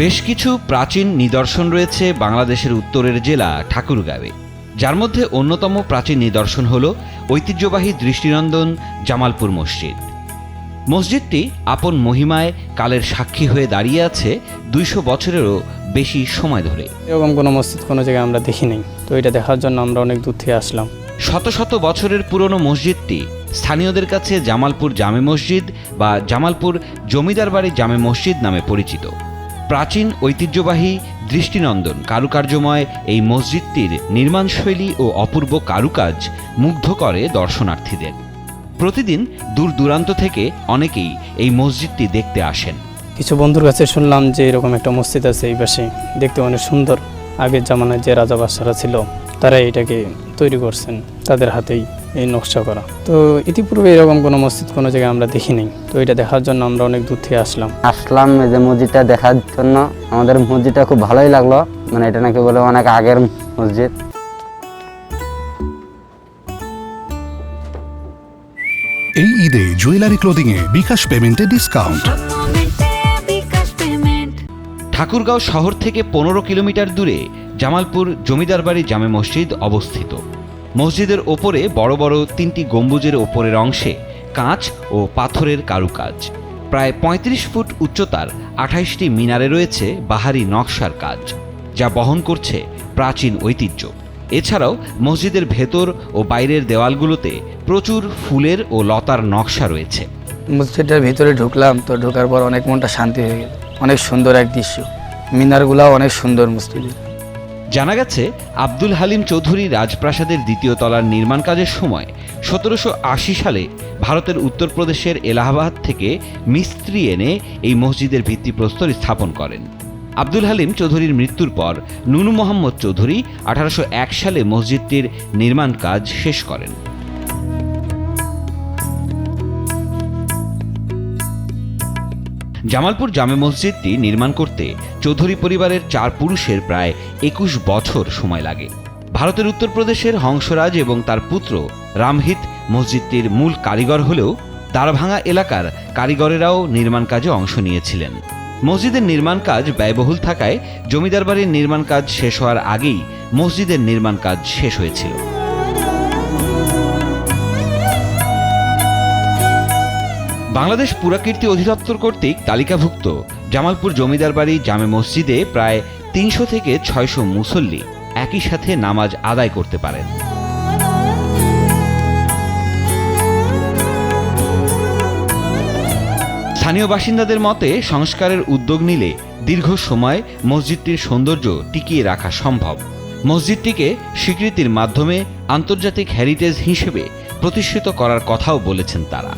বেশ কিছু প্রাচীন নিদর্শন রয়েছে বাংলাদেশের উত্তরের জেলা ঠাকুরগাঁওয়ে, যার মধ্যে অন্যতম প্রাচীন নিদর্শন হল ঐতিহ্যবাহী দৃষ্টিনন্দন জামালপুর মসজিদ। মসজিদটি আপন মহিমায় কালের সাক্ষী হয়ে দাঁড়িয়ে আছে ২০০ বছরেরও বেশি সময় ধরে। এরকম কোনো মসজিদ কোনো জায়গায় আমরা দেখিনি, তো এটা দেখার জন্য আমরা অনেক দূর থেকে আসলাম। শত শত বছরের পুরনো মসজিদটি স্থানীয়দের কাছে জামালপুর জামে মসজিদ বা জামালপুর জমিদার বাড়ি জামে মসজিদ নামে পরিচিত। প্রাচীন ঐতিহ্যবাহী দৃষ্টিনন্দন কারুকার্যময় এই মসজিদটির নির্মাণশৈলী ও অপূর্ব কারুকাজ মুগ্ধ করে দর্শনার্থীদের। প্রতিদিন দূর দূরান্ত থেকে অনেকেই এই মসজিদটি দেখতে আসেন। কিছু বন্ধুর কাছে শুনলাম যে এরকম একটা মসজিদ আছে এই পাশে, দেখতে অনেক সুন্দর। আগের জামানায় যে রাজা বাদশারা ছিল তারা এটাকে তৈরি করছেন, তাদের হাতেই এই নকশা করা। তো ইতিপূর্বে এরকম কোনো মসজিদ কোনো জায়গায় আমরা দেখিনি, তো এটা দেখার জন্য আমরা অনেক দূর থেকে আসলাম। এই যে মসজিদটা দেখার জন্য আমাদের মসজিদটা খুব ভালোই লাগলো, মানে এটা নাকি বলে অনেক আগের মসজিদ। এই ঈদে জুয়েলারি ক্লোদিং এ বিকাশ পেমেন্টে ডিসকাউন্ট। ঠাকুরগাঁও শহর থেকে 15 কিলোমিটার দূরে জামালপুর জমিদার বাড়ি জামে মসজিদ অবস্থিত। মসজিদের ওপরে বড় বড় 3টি গম্বুজের ওপরের অংশে কাঁচ ও পাথরের কারুকাজ। প্রায় 35 ফুট উচ্চতার 28টি মিনারে রয়েছে বাহারি নকশার কাজ, যা বহন করছে প্রাচীন ঐতিহ্য। এছাড়াও মসজিদের ভেতর ও বাইরের দেওয়ালগুলোতে প্রচুর ফুলের ও লতার নকশা রয়েছে। মসজিদের ভিতরে ঢুকলাম, তো ঢোকার পর অনেক মনটা শান্তি হয়ে গেল। অনেক সুন্দর এক দৃশ্য, মিনারগুলাও অনেক সুন্দর মসজিদের। জানা গেছে আব্দুল হালিম চৌধুরী রাজপ্রাসাদের 2য় তলার নির্মাণ কাজের সময় 1780 সালে ভারতের উত্তরপ্রদেশের এলাহাবাদ থেকে মিস্ত্রি এনে এই মসজিদের ভিত্তিপ্রস্তর স্থাপন করেন। আব্দুল হালিম চৌধুরীর মৃত্যুর পর নুনু মোহাম্মদ চৌধুরী 1801 সালে মসজিদটির নির্মাণ কাজ শেষ করেন। জামালপুর জামে মসজিদটি নির্মাণ করতে চৌধুরী পরিবারের 4 পুরুষের প্রায় 21 বছর সময় লাগে। ভারতের উত্তরপ্রদেশের হংসরাজ এবং তার পুত্র রামহিত মসজিদটির মূল কারিগর হলেও দ্বারভাঙা এলাকার কারিগরেরাও নির্মাণ কাজে অংশ নিয়েছিলেন। মসজিদের নির্মাণ কাজ ব্যয়বহুল থাকায় জমিদার বাড়ির নির্মাণ কাজ শেষ হওয়ার আগেই মসজিদের নির্মাণ কাজ শেষ হয়েছিল। বাংলাদেশ পুরাকীর্তি অধিদপ্তর কর্তৃক তালিকাভুক্ত জামালপুর জমিদার বাড়ি জামে মসজিদে প্রায় 300 থেকে 600 মুসল্লি একই সাথে নামাজ আদায় করতে পারেন। স্থানীয় বাসিন্দাদের মতে সংস্কারের উদ্যোগ নিলে দীর্ঘ সময় মসজিদটির সৌন্দর্য টিকিয়ে রাখা সম্ভব। মসজিদটিকে স্বীকৃতির মাধ্যমে আন্তর্জাতিক হেরিটেজ হিসেবে প্রতিষ্ঠিত করার কথাও বলেছেন তারা।